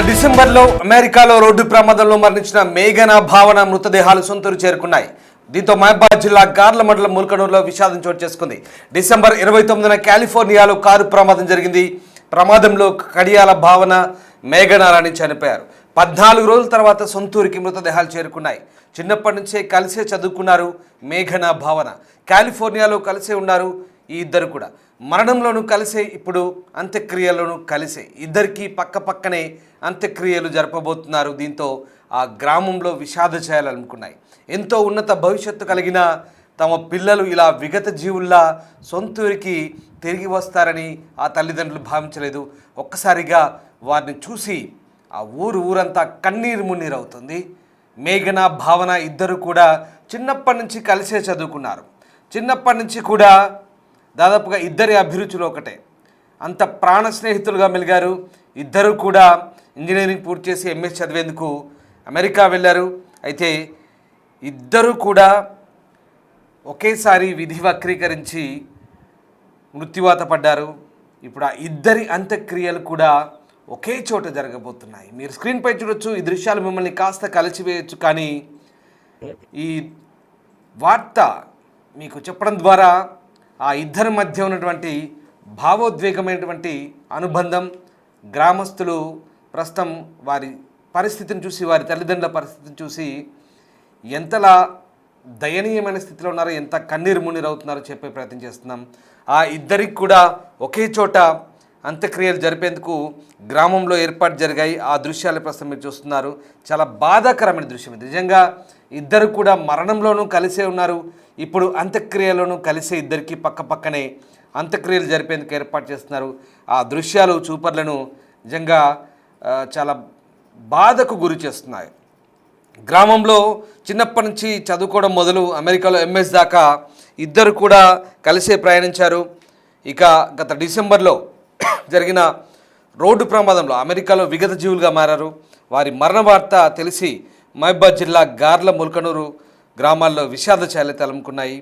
డిసెంబర్లో అమెరికాలో రోడ్డు ప్రమాదంలో మరణించిన మేఘన భావన మృతదేహాలు సొంతూరు చేరుకున్నాయి. దీంతో మహబాద్ జిల్లా గార్ల మండలం ముల్కనూరులో విషాదం చోటు చేసుకుంది. డిసెంబర్ 29న కాలిఫోర్నియాలో కారు ప్రమాదం జరిగింది. ప్రమాదంలో కడియాల భావన మేఘన రాణి చనిపోయారు. 14 రోజుల తర్వాత సొంతూరికి మృతదేహాలు చేరుకున్నాయి. చిన్నప్పటి నుంచే కలిసే చదువుకున్నారు మేఘన భావన. కాలిఫోర్నియాలో కలిసే ఉన్నారు ఈ ఇద్దరు కూడా. మరణంలోనూ కలిసే, ఇప్పుడు అంత్యక్రియల్లోనూ కలిసే. ఇద్దరికీ పక్కనే అంత్యక్రియలు జరపబోతున్నారు. దీంతో ఆ గ్రామంలో విషాద చేయాలనుకున్నాయి. ఎంతో ఉన్నత భవిష్యత్తు కలిగిన తమ పిల్లలు ఇలా విగత జీవుల్లా సొంతూరికి తిరిగి వస్తారని ఆ తల్లిదండ్రులు భావించలేదు. ఒక్కసారిగా వారిని చూసి ఆ ఊరంతా కన్నీరు మున్నీరవుతుంది. మేఘన భావన ఇద్దరు కూడా చిన్నప్పటి నుంచి కలిసే చదువుకున్నారు. చిన్నప్పటి నుంచి కూడా దాదాపుగా ఇద్దరి అభిరుచులు ఒకటే. అంత ప్రాణ స్నేహితులుగా మెలిగారు. ఇద్దరు కూడా ఇంజనీరింగ్ పూర్తి చేసి ఎంఎస్ చదివేందుకు అమెరికా వెళ్ళారు. అయితే ఇద్దరు కూడా ఒకేసారి విధి వక్రీకరించి మృత్యువాత పడ్డారు. ఇప్పుడు ఆ ఇద్దరి అంత్యక్రియలు కూడా ఒకే చోట జరగబోతున్నాయి. మీరు స్క్రీన్పై చూడొచ్చు. ఈ దృశ్యాలు మిమ్మల్ని కాస్త కలిసివేయచ్చు, కానీ ఈ వార్త మీకు చెప్పడం ద్వారా ఆ ఇద్దరి మధ్య ఉన్నటువంటి భావోద్వేగమైనటువంటి అనుబంధం, గ్రామస్తులు ప్రస్తుతం వారి పరిస్థితిని చూసి, వారి తల్లిదండ్రుల పరిస్థితిని చూసి ఎంతలా దయనీయమైన స్థితిలో ఉన్నారో, ఎంత కన్నీరు మున్నీరు అవుతున్నారో చెప్పే ప్రయత్నం చేస్తున్నాం. ఆ ఇద్దరికి కూడా ఒకే చోట అంత్యక్రియలు జరిపేందుకు గ్రామంలో ఏర్పాటు జరిగాయి. ఆ దృశ్యాలు ప్రస్తుతం మీరు చూస్తున్నారు. చాలా బాధాకరమైన దృశ్యం ఇది. నిజంగా ఇద్దరు కూడా మరణంలోనూ కలిసే ఉన్నారు. ఇప్పుడు అంత్యక్రియలోనూ కలిసే ఇద్దరికి పక్కనే అంత్యక్రియలు జరిపేందుకు ఏర్పాటు చేస్తున్నారు. ఆ దృశ్యాలు చూపర్లను నిజంగా చాలా బాధకు గురి చేస్తున్నాయి. గ్రామంలో చిన్నప్పటి నుంచి చదువుకోవడం మొదలు అమెరికాలో ఎంఎస్ దాకా ఇద్దరు కూడా కలిసే ప్రయాణించారు. ఇక గత డిసెంబర్లో జరిగిన రోడ్డు ప్రమాదంలో అమెరికాలో విగత జీవులుగా మారారు. వారి మరణ వార్త తెలిసి మహబాద్ జిల్లా గార్ల ముల్కనూరు గ్రామాల్లో విషాద ఛాయలు తలముకున్నాయి.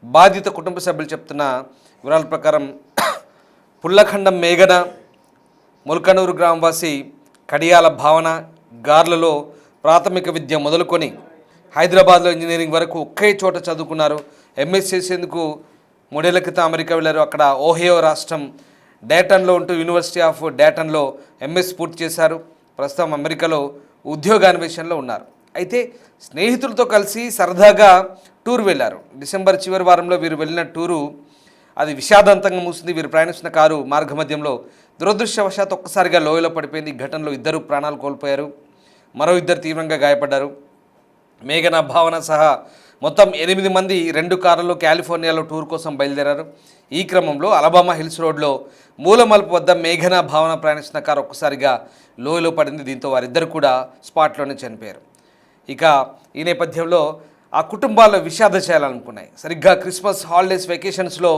బాధిత కుటుంబ సభ్యులు చెప్తున్న వివరాల ప్రకారం పుల్లఖండం మేఘన, ముల్కనూరు గ్రామవాసి కడియాల భావన గార్లలో ప్రాథమిక విద్య మొదలుకొని హైదరాబాద్లో ఇంజనీరింగ్ వరకు ఒకే చోట చదువుకున్నారు. ఎంఎస్ చేసేందుకు 3 ఏళ్ల క్రితం అమెరికా వెళ్ళారు. అక్కడ ఓహియో రాష్ట్రం డేటన్లో ఉంటూ యూనివర్సిటీ ఆఫ్ డేటన్లో ఎంఎస్ పూర్తి చేశారు. ప్రస్తుతం అమెరికాలో ఉద్యోగాన్వేషణలో ఉన్నారు. అయితే స్నేహితులతో కలిసి సరదాగా టూర్ వెళ్ళారు. డిసెంబర్ చివరి వారంలో వీరు వెళ్ళిన టూరు అది విషాదాంతంగా మూసింది. వీరు ప్రయాణిస్తున్న కారు మార్గమధ్యంలో దురదృష్టవశాత్తు ఒక్కసారిగా లోయలో పడిపోయింది. ఈ ఘటనలో ఇద్దరు ప్రాణాలు కోల్పోయారు. మరో ఇద్దరు తీవ్రంగా గాయపడ్డారు. మేఘన భావన సహా మొత్తం 8 మంది 2 కార్లలో కాలిఫోర్నియాలో టూర్ కోసం బయలుదేరారు. ఈ క్రమంలో అలబామా హిల్స్ రోడ్లో మూలమలుపు వద్ద మేఘన భావన ప్రయాణిస్తున్న కారు ఒక్కసారిగా లోయలో పడింది. దీంతో వారిద్దరు కూడా స్పాట్లోనే చనిపోయారు. ఇక ఈ నేపథ్యంలో ఆ కుటుంబాల్లో విషాద చేయాలనుకున్నాయి. సరిగ్గా క్రిస్మస్ హాలిడేస్ వెకేషన్స్లో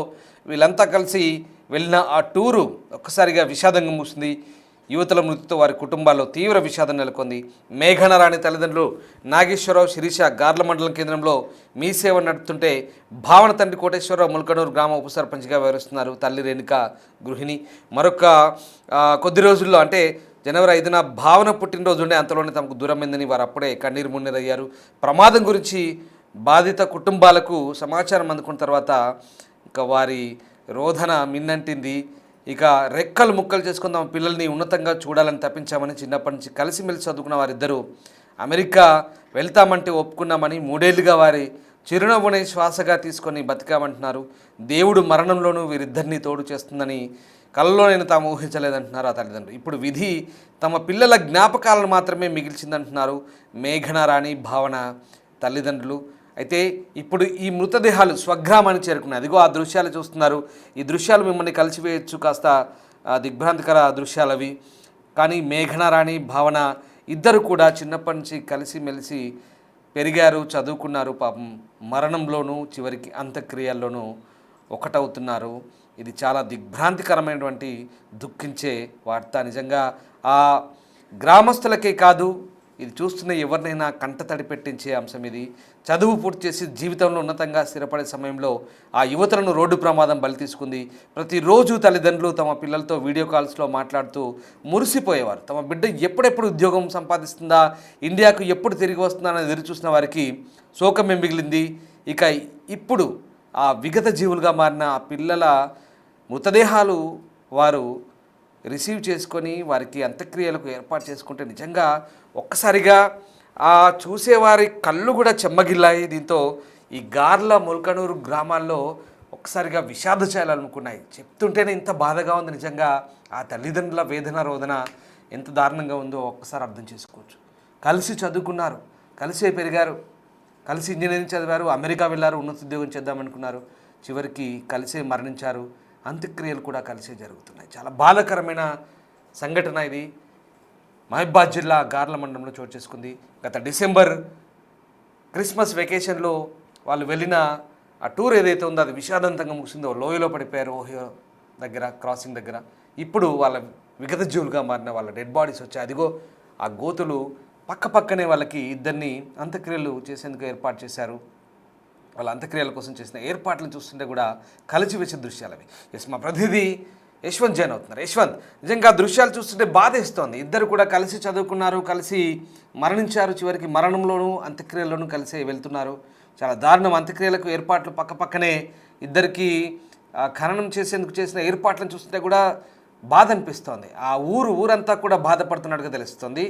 వీళ్ళంతా కలిసి వెళ్ళిన ఆ టూరు ఒక్కసారిగా విషాదంగా మూసింది. యువతుల మృతితో వారి కుటుంబాల్లో తీవ్ర విషాదం నెలకొంది. మేఘన రాణి తల్లిదండ్రులు నాగేశ్వరరావు, శిరీష గార్ల మండలం కేంద్రంలో మీ సేవ నడుపుతుంటే, భావన తండ్రి కోటేశ్వరరావు ముల్కనూరు గ్రామ ఉప సర్పంచ్గా వ్యవహరిస్తున్నారు. తల్లి రేణుక గృహిణి. మరొక కొద్ది రోజుల్లో అంటే జనవరి 5న భావన పుట్టినరోజు ఉండే, అంతలోనే తమకు దూరమైందని వారు అప్పుడే కన్నీరు మున్నీరయ్యారు. ప్రమాదం గురించి బాధిత కుటుంబాలకు సమాచారం అందుకున్న తర్వాత ఇక వారి రోదన మిన్నంటింది. ఇక రెక్కలు ముక్కలు చేసుకుని తమ పిల్లల్ని ఉన్నతంగా చూడాలని తప్పించామని, చిన్నప్పటి నుంచి కలిసిమెలిసి చదువుకున్న వారిద్దరూ అమెరికా వెళ్తామంటే ఒప్పుకున్నామని, 3 ఏళ్లుగా వారి చిరునవ్వుని శ్వాసగా తీసుకొని బతికామంటున్నారు. దేవుడు మరణంలోనూ వీరిద్దరిని తోడు చేస్తుందని కలలో నేను తాము ఊహించలేదంటున్నారు ఆ తల్లిదండ్రులు. ఇప్పుడు విధి తమ పిల్లల జ్ఞాపకాలను మాత్రమే మిగిల్చిందంటున్నారు మేఘన రాణి భావన తల్లిదండ్రులు. అయితే ఇప్పుడు ఈ మృతదేహాలు స్వగ్రామానికి చేరుకున్నాయి. అదిగో ఆ దృశ్యాలు చూస్తున్నారు. ఈ దృశ్యాలు మిమ్మల్ని కలిసివేయచ్చు, కాస్త దిగ్భ్రాంతికర దృశ్యాలు అవి. కానీ మేఘన రాణి భావన ఇద్దరు కూడా చిన్నప్పటి నుంచి కలిసిమెలిసి పెరిగారు, చదువుకున్నారు. పాపం మరణంలోనూ చివరికి అంత్యక్రియల్లోనూ ఒకటవుతున్నారు. ఇది చాలా దిగ్భ్రాంతికరమైనటువంటి దుఃఖించే వార్త. నిజంగా ఆ గ్రామస్తులకే కాదు, ఇది చూస్తున్న ఎవరినైనా కంటతడి పెట్టించే అంశం ఇది. చదువు పూర్తి చేసి జీవితంలో ఉన్నతంగా స్థిరపడే సమయంలో ఆ యువతలను రోడ్డు ప్రమాదం బలి తీసుకుంది. ప్రతిరోజు తల్లిదండ్రులు తమ పిల్లలతో వీడియో కాల్స్లో మాట్లాడుతూ మురిసిపోయేవారు. తమ బిడ్డ ఎప్పుడెప్పుడు ఉద్యోగం సంపాదిస్తుందా, ఇండియాకు ఎప్పుడు తిరిగి వస్తుందా అని ఎదురు చూసిన వారికి శోకమే మిగిలింది. ఇక ఇప్పుడు ఆ విగత జీవులుగా మారిన ఆ పిల్లల మృతదేహాలు వారు రిసీవ్ చేసుకొని వారికి అంత్యక్రియలకు ఏర్పాటు చేసుకుంటే నిజంగా ఒక్కసారిగా ఆ చూసేవారి కళ్ళు కూడా చెమ్మగిల్లాయి. దీంతో ఈ గార్ల ముల్కనూరు గ్రామాల్లో ఒక్కసారిగా విషాద చేయాలనుకున్నాయి. చెప్తుంటేనే ఇంత బాధగా ఉంది. నిజంగా ఆ తల్లిదండ్రుల వేదన రోదన ఎంత దారుణంగా ఉందో ఒక్కసారి అర్థం చేసుకోవచ్చు. కలిసి చదువుకున్నారు, కలిసే పెరిగారు, కలిసి ఇంజనీరింగ్ చదివారు, అమెరికా వెళ్ళారు, ఉన్నత ఉద్యోగం చేద్దామనుకున్నారు, చివరికి కలిసే మరణించారు. అంత్యక్రియలు కూడా కలిసే జరుగుతున్నాయి. చాలా బాధాకరమైన సంఘటన ఇది. మహబాద్ జిల్లా గార్ల మండలంలో చోటు చేసుకుంది. గత డిసెంబర్ క్రిస్మస్ వెకేషన్లో వాళ్ళు వెళ్ళిన ఆ టూర్ ఏదైతే ఉందో అది విషాదంతంగా ముగిసిందో. లోయలో పడిపోయారు ఓహియో దగ్గర, క్రాసింగ్ దగ్గర. ఇప్పుడు వాళ్ళ విగత జీవులుగా మారిన వాళ్ళ డెడ్ బాడీస్ వచ్చాయి. అదిగో ఆ గోతులు పక్కనే వాళ్ళకి ఇద్దరిని అంత్యక్రియలు చేసేందుకు ఏర్పాటు చేశారు. వాళ్ళ అంత్యక్రియల కోసం చేసిన ఏర్పాట్లను చూస్తుంటే కూడా కలిసివేసే దృశ్యాలు అవి. మా ప్రతినిధి యశ్వంత్ జాయిన్ అవుతున్నారు. యశ్వంత్, నిజంగా దృశ్యాలు చూస్తుంటే బాధేస్తోంది. ఇద్దరు కూడా కలిసి చదువుకున్నారు, కలిసి మరణించారు, చివరికి మరణంలోనూ అంత్యక్రియల్లోనూ కలిసి వెళ్తున్నారు. చాలా దారుణం. అంత్యక్రియలకు ఏర్పాట్లు పక్కనే ఇద్దరికి ఖననం చేసేందుకు చేసిన ఏర్పాట్లను చూస్తుంటే కూడా బాధ అనిపిస్తోంది. ఆ ఊరంతా కూడా బాధపడుతున్నట్టుగా తెలుస్తుంది.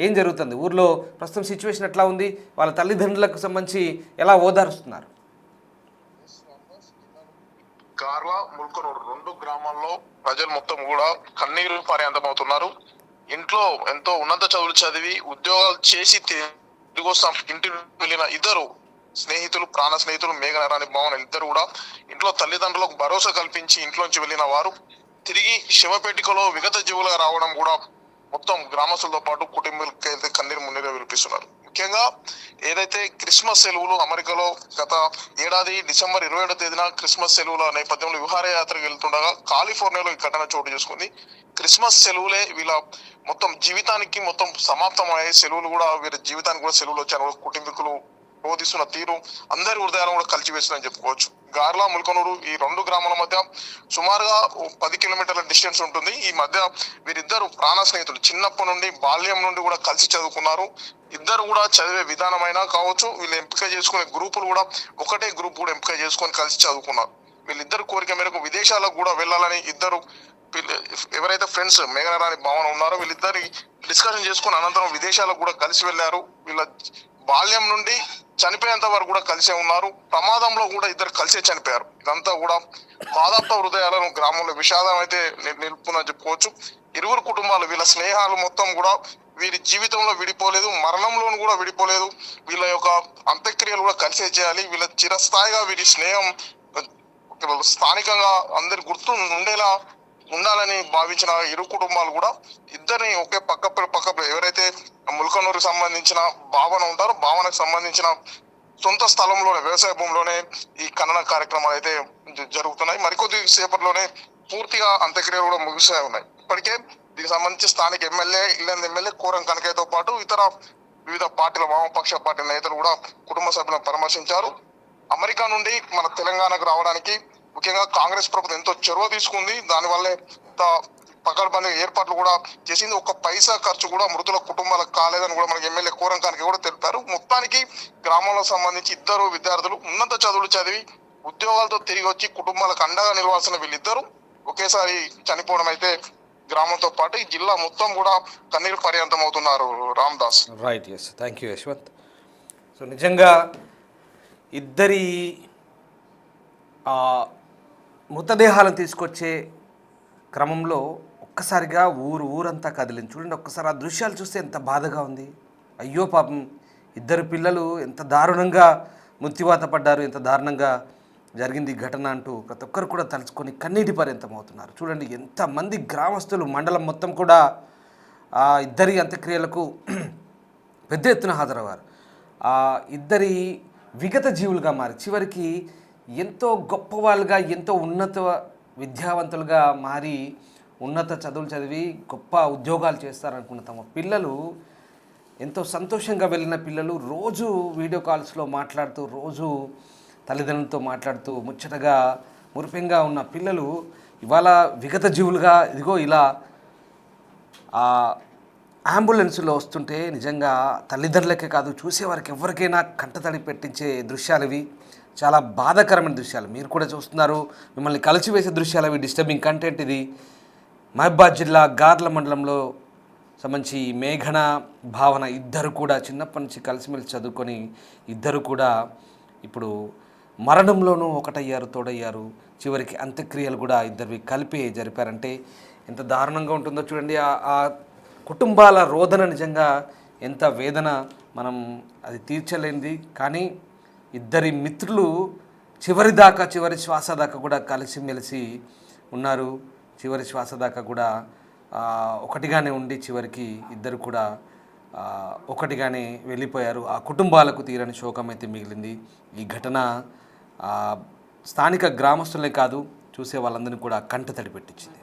ఏం జరుగుతుంది ఊర్లో ప్రస్తుతం సిచ్యువేషన్ ఎట్లా ఉంది? వాళ్ళ తల్లిదండ్రులకు సంబంధించి ఎలా ఓదారుస్తున్నారు? గార్ల ముల్కనూరు రెండు గ్రామాల్లో ప్రజలు మొత్తం కూడా కన్నీరు పర్యంతమవుతున్నారు. ఇంట్లో ఎంతో ఉన్నత చదువులు చదివి ఉద్యోగాలు చేసి తిరిగి వస్తాం ఇంటికి వెళ్ళిన ఇద్దరు స్నేహితులు, ప్రాణ స్నేహితులు మేఘనారాయణ భావన ఇద్దరు కూడా ఇంట్లో తల్లిదండ్రులకు భరోసా కల్పించి ఇంట్లోంచి వెళ్ళిన వారు తిరిగి శవపేటికలో విగత జీవులుగా రావడం కూడా మొత్తం గ్రామస్తులతో పాటు కుటుంబాలకి అయితే కన్నీరు మున్నీరు వినిపిస్తున్నారు. ముఖ్యంగా ఏదైతే క్రిస్మస్ సెలవులు అమెరికాలో గత ఏడాది డిసెంబర్ 27వ తేదీన క్రిస్మస్ సెలవుల నేపథ్యంలో విహారయాత్రకు వెళ్తుండగా కాలిఫోర్నియాలో ఈ ఘటన చోటు చేసుకుంది. క్రిస్మస్ సెలవులే వీళ్ళ మొత్తం జీవితానికి మొత్తం సమాప్తమయ్యే సెలవులు కూడా వీరి జీవితానికి కూడా సెలవులు వచ్చారు. కుటుంబీకులు రోధిస్తున్న తీరు అందరి హృదయాలను కూడా కలిచివేస్తుందని చెప్పుకోవచ్చు. గార్ల ముల్కనూరు ఈ రెండు గ్రామాల మధ్య సుమారుగా 10 కిలోమీటర్ల డిస్టెన్స్ ఉంటుంది. ఈ మధ్య వీరిద్దరు ప్రాణ స్నేహితులు, చిన్నప్పటి నుండి బాల్యం నుండి కూడా కలిసి చదువుకున్నారు. ఇద్దరు కూడా చదివే విధానమైనా కావచ్చు, వీళ్ళు ఎంపిక చేసుకునే గ్రూపులు కూడా ఒకటే గ్రూప్ కూడా ఎంపిక చేసుకొని కలిసి చదువుకున్నారు. వీళ్ళిద్దరు కోరిక మేరకు విదేశాలకు కూడా వెళ్ళాలని ఇద్దరు ఎవరైతే ఫ్రెండ్స్ మేఘనారాయణ భావన ఉన్నారో వీళ్ళిద్దరి డిస్కషన్ చేసుకుని అనంతరం విదేశాలకు కూడా కలిసి వెళ్ళారు. వీళ్ళ బాల్యం నుండి చనిపోయేంత వరకు కూడా కలిసే ఉన్నారు. ప్రమాదంలో కూడా ఇద్దరు కలిసే చనిపోయారు. ఇదంతా కూడా బాధాప్త హృదయాలను గ్రామంలో విషాదం అయితే నిలుపుతుందని చెప్పుకోవచ్చు. ఇరువురు కుటుంబాలు వీళ్ళ స్నేహాలు మొత్తం కూడా వీరి జీవితంలో విడిపోలేదు, మరణంలోనూ కూడా విడిపోలేదు. వీళ్ళ యొక్క అంత్యక్రియలు కూడా కలిసే చేయాలి. వీళ్ళ చిరస్థాయిగా వీరి స్నేహం స్థానికంగా అందరి గుర్తు ఉండేలా ఉండాలని భావించిన ఇరు కుటుంబాలు కూడా ఇద్దరిని ఒకే పక్క ఎవరైతే ముల్కనూరుకు సంబంధించిన భావన ఉంటారో భావనకు సంబంధించిన సొంత స్థలంలోనే వ్యవసాయ భూమిలోనే ఈ ఖనన కార్యక్రమాలు అయితే జరుగుతున్నాయి. మరికొద్ది సేపట్లోనే పూర్తిగా అంత్యక్రియలు కూడా ముగిసే ఉన్నాయి. ఇప్పటికే దీనికి సంబంధించి స్థానిక ఎమ్మెల్యే కోరం కనకయ్యతో పాటు ఇతర వివిధ పార్టీల వామపక్ష పార్టీ నేతలు కూడా కుటుంబ సభ్యులను పరామర్శించారు. అమెరికా నుండి మన తెలంగాణకు రావడానికి ముఖ్యంగా కాంగ్రెస్ ప్రభుత్వం ఎంతో చొరవ తీసుకుంది. దానివల్లే పకడ్బందీ ఏర్పాట్లు కూడా చేసింది. ఒక్క పైసా ఖర్చు కూడా మృతుల కుటుంబాలకు కాలేదని కూడా మనకి ఎమ్మెల్యే కోరం కనకయ్య కూడా తెలిపారు. మొత్తానికి గ్రామంలో సంబంధించి ఇద్దరు విద్యార్థులు ఉన్నత చదువులు చదివి ఉద్యోగాలతో తిరిగి వచ్చి కుటుంబాలకు అండగా నిలవాల్సిన వీళ్ళిద్దరూ ఒకేసారి చనిపోవడం అయితే గ్రామంతో పాటు ఈ జిల్లా మొత్తం కూడా కన్నీరు పర్యంతం అవుతున్నారు. Ramdas. Right, yes, thank you Yashwant. So నిజంగా ఇద్దరి మృతదేహాలను తీసుకొచ్చే క్రమంలో ఒక్కసారిగా ఊరంతా కదిలింది. చూడండి, ఒక్కసారి ఆ దృశ్యాలు చూస్తే ఎంత బాధగా ఉంది. అయ్యో పాపం, ఇద్దరు పిల్లలు ఎంత దారుణంగా మృత్యువాత పడ్డారు, ఎంత దారుణంగా జరిగింది ఈ ఘటన అంటూ ప్రతి ఒక్కరు కూడా తలుచుకొని కన్నీటి పర్యంతం అవుతున్నారు. చూడండి, ఎంతమంది గ్రామస్తులు మండలం మొత్తం కూడా ఆ ఇద్దరి అంత్యక్రియలకు పెద్ద ఎత్తున హాజరయ్యారు. ఆ ఇద్దరి విగత జీవులుగా మారి చివరికి ఎంతో గొప్పవాళ్ళుగా, ఎంతో ఉన్నత విద్యావంతులుగా మారి ఉన్నత చదువులు చదివి గొప్ప ఉద్యోగాలు చేస్తారనుకున్న తమ పిల్లలు ఎంతో సంతోషంగా వెళ్ళిన పిల్లలు రోజు వీడియో కాల్స్లో మాట్లాడుతూ రోజు తల్లిదండ్రులతో మాట్లాడుతూ ముచ్చటగా మురిపెంగా ఉన్న పిల్లలు ఇవాళ విగత జీవులుగా ఇదిగో ఇలా ఆ అంబులెన్స్లో వస్తుంటే నిజంగా తల్లిదండ్రులకే కాదు చూసేవారికి ఎవరికైనా కంటతడి పెట్టించే దృశ్యాలు ఇవి. చాలా బాధాకరమైన దృశ్యాలు మీరు కూడా చూస్తున్నారు. మిమ్మల్ని కలిసివేసే దృశ్యాలు అవి. డిస్టర్బింగ్ కంటెంట్ ఇది. మహబాద్ జిల్లా గార్ల మండలంలో సంబంధించి మేఘన భావన ఇద్దరు కూడా చిన్నప్పటి నుంచి కలిసిమెలిసి చదువుకొని ఇద్దరు కూడా ఇప్పుడు మరణంలోనూ ఒకటయ్యారు, తోడయ్యారు. చివరికి అంత్యక్రియలు కూడా ఇద్దరివి కలిపి జరిపారంటే ఎంత దారుణంగా ఉంటుందో చూడండి. ఆ కుటుంబాల రోదన నిజంగా ఎంత వేదన, మనం అది తీర్చలేనిది. కానీ ఇద్దరి మిత్రులు చివరి శ్వాస దాకా కూడా కలిసిమెలిసి ఉన్నారు. చివరి శ్వాస దాకా కూడా ఒకటిగానే ఉండి చివరికి ఇద్దరు కూడా ఒకటిగానే వెళ్ళిపోయారు. ఆ కుటుంబాలకు తీరని శోకం అయితే మిగిలింది. ఈ ఘటన స్థానిక గ్రామస్తులే కాదు చూసే వాళ్ళందరినీ కూడా కంటతడి పెట్టించింది.